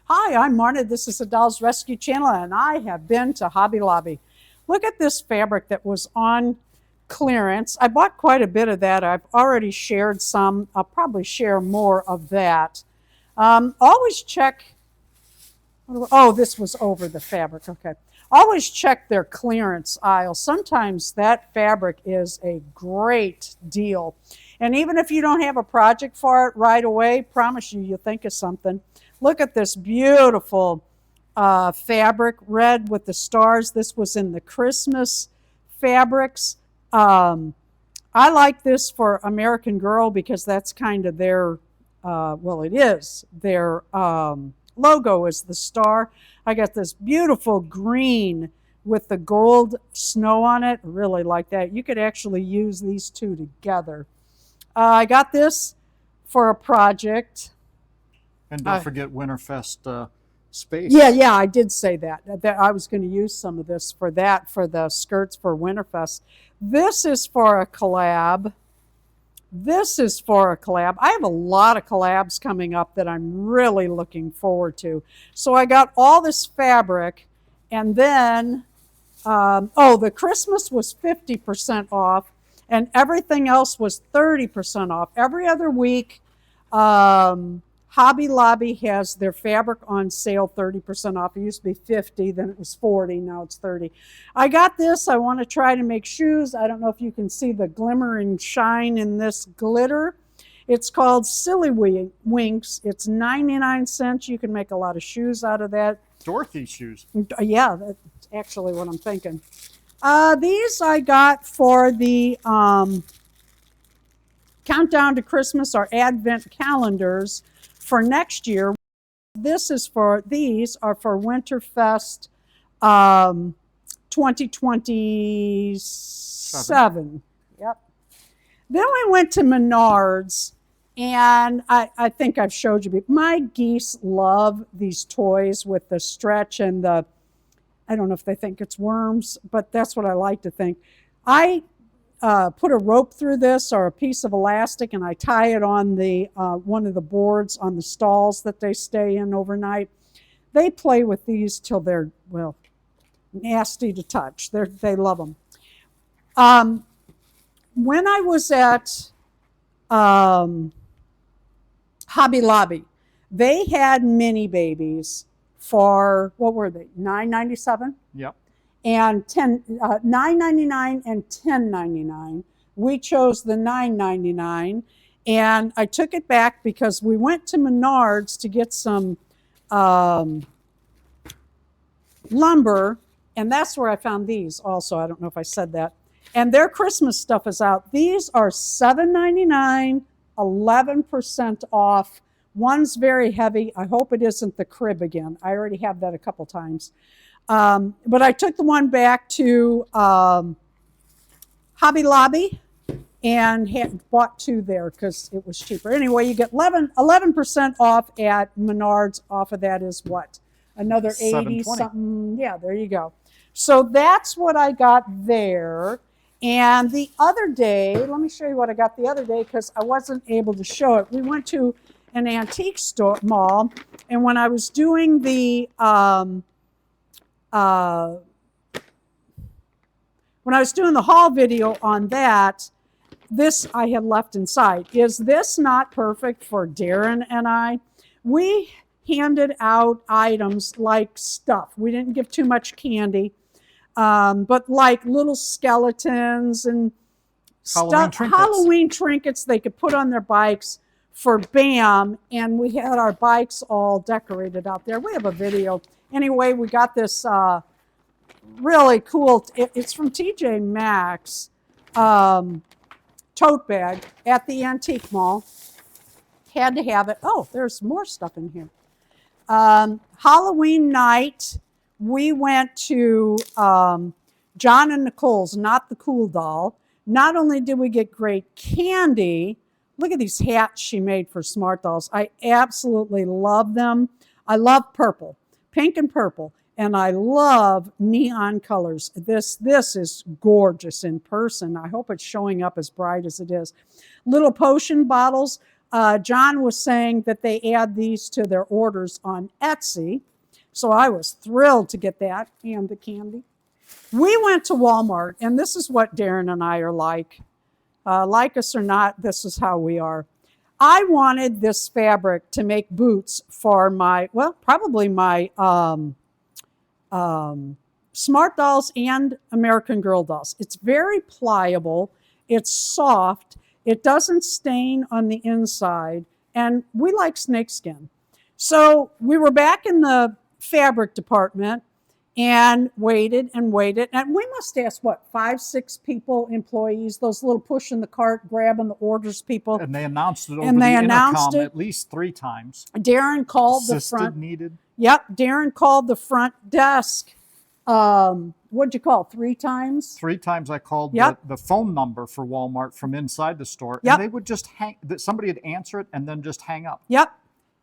Hi, I'm Marta. This is the Dolls Rescue Channel, and I have been to Hobby Lobby. Look at this fabric that was on clearance. I bought quite a bit of that. I've already shared some. I'll probably share more of that. Always check. Oh, this was over the fabric. Okay. Always check their clearance aisle. Sometimes that fabric is a great deal. And even if you don't have a project for it right away, promise you'll think of something. Look at this beautiful fabric, red with the stars. This was in the Christmas fabrics. I like this for American Girl because that's kind of their, well, it is their logo is the star. I got this beautiful green with the gold snow on it. I really like that. You could actually use these two together. I got this for a project. And don't forget Winterfest space. Yeah, I did say that. I was going to use some of this for that, for the skirts for Winterfest. This is for a collab. This is for a collab. I have a lot of collabs coming up that I'm really looking forward to. So I got all this fabric, and then, the Christmas was 50% off, and everything else was 30% off. Every other week, Hobby Lobby has their fabric on sale 30% off. It used to be 50, then it was 40, now it's 30. I got this. I want to try to make shoes. I don't know if you can see the glimmer and shine in this glitter. It's called Silly Winks. It's 99 cents. You can make a lot of shoes out of that. Dorothy shoes. Yeah, that's actually what I'm thinking. These I got for the Countdown to Christmas or Advent calendars for next year. These are for Winterfest 2027. Yep. Then we went to Menards, and I think I've showed you before. My geese love these toys with the stretch and the, I don't know if they think it's worms, but that's what I like to think. I put a rope through this or a piece of elastic, and I tie it on the one of the boards on the stalls that they stay in overnight. They play with these till they're, well, nasty to touch. They love them. When I was at Hobby Lobby, they had mini babies for, what were they, $9.97? Yep. And $9.99 and $10.99. We chose the $9.99, and I took it back because we went to Menards to get some lumber, and that's where I found these also. I don't know if I said that. And their Christmas stuff is out. These are $7.99, 11% off. One's very heavy. I hope it isn't the crib again. I already have that a couple times. But I took the one back to Hobby Lobby and bought two there because it was cheaper. Anyway, you get 11% off at Menards. Off of that is what? Another 80 something. Yeah, there you go. So that's what I got there. And the other day, let me show you what I got the other day because I wasn't able to show it. We went to an antique store mall, and when I was doing the when I was doing the haul video on that, this I had left inside. Is this not perfect for Darren and I? We handed out items like stuff. We didn't give too much candy, but like little skeletons and Halloween trinkets they could put on their bikes for BAM, and we had our bikes all decorated out there. We have a video. Anyway, we got this really cool, it's from TJ Maxx, tote bag at the antique mall. Had to have it. Oh, there's more stuff in here. Halloween night, we went to John and Nicole's, not the Cool Doll. Not only did we get great candy, look at these hats she made for Smart Dolls. I absolutely love them. I love purple, pink and purple, and I love neon colors. This is gorgeous in person. I hope it's showing up as bright as it is. Little potion bottles. John was saying that they add these to their orders on Etsy. So I was thrilled to get that and the candy. We went to Walmart, and this is what Darren and I are like. Like us or not, this is how we are. I wanted this fabric to make boots for my, well, probably my Smart Dolls and American Girl dolls. It's very pliable. It's soft. It doesn't stain on the inside. And we like snakeskin. So we were back in the fabric department and waited and waited. And we must ask, what, 5, 6 people, employees, those little push in the cart, grabbing the orders people. And they announced it over And the they intercom announced it. at least 3 times. Darren called the Assisted front. needed. Yep, Darren called the front desk. What'd you call? 3 times? 3 times I called Yep. the phone number for Walmart from inside the store, Yep. and they would just somebody would answer it and then just hang up. Yep.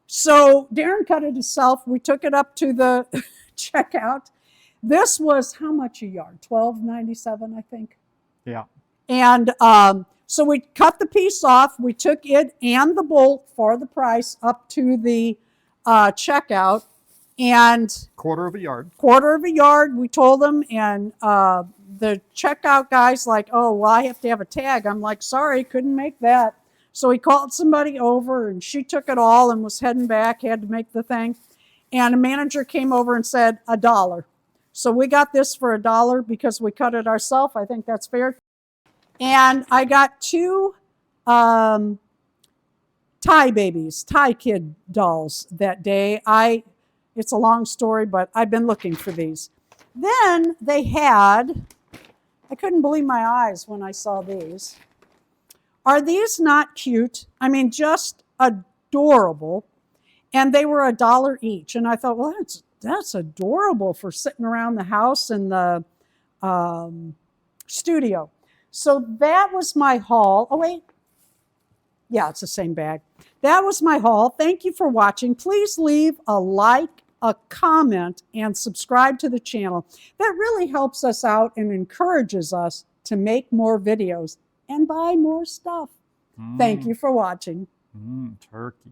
So Darren cut it himself. We took it up to the checkout. This was how much a yard? $12.97, I think. Yeah. And so we cut the piece off. We took it and the bolt for the price up to the checkout. And Quarter of a yard. we told them. And the checkout guy's like, oh, well, I have to have a tag. I'm like, sorry, couldn't make that. So he called somebody over, and she took it all and was heading back, had to make the thing. And a manager came over and said, $1. So we got this for $1 because we cut it ourselves. I think that's fair. And I got 2 Thai kid dolls that day. It's a long story, but I've been looking for these. Then they had, I couldn't believe my eyes when I saw these. Are these not cute? I mean, just adorable. And they were $1 each. And I thought, well, that's adorable for sitting around the house in the studio. So that was my haul. Oh, wait. Yeah, it's the same bag. That was my haul. Thank you for watching. Please leave a like, a comment, and subscribe to the channel. That really helps us out and encourages us to make more videos and buy more stuff. Thank you for watching. Turkey.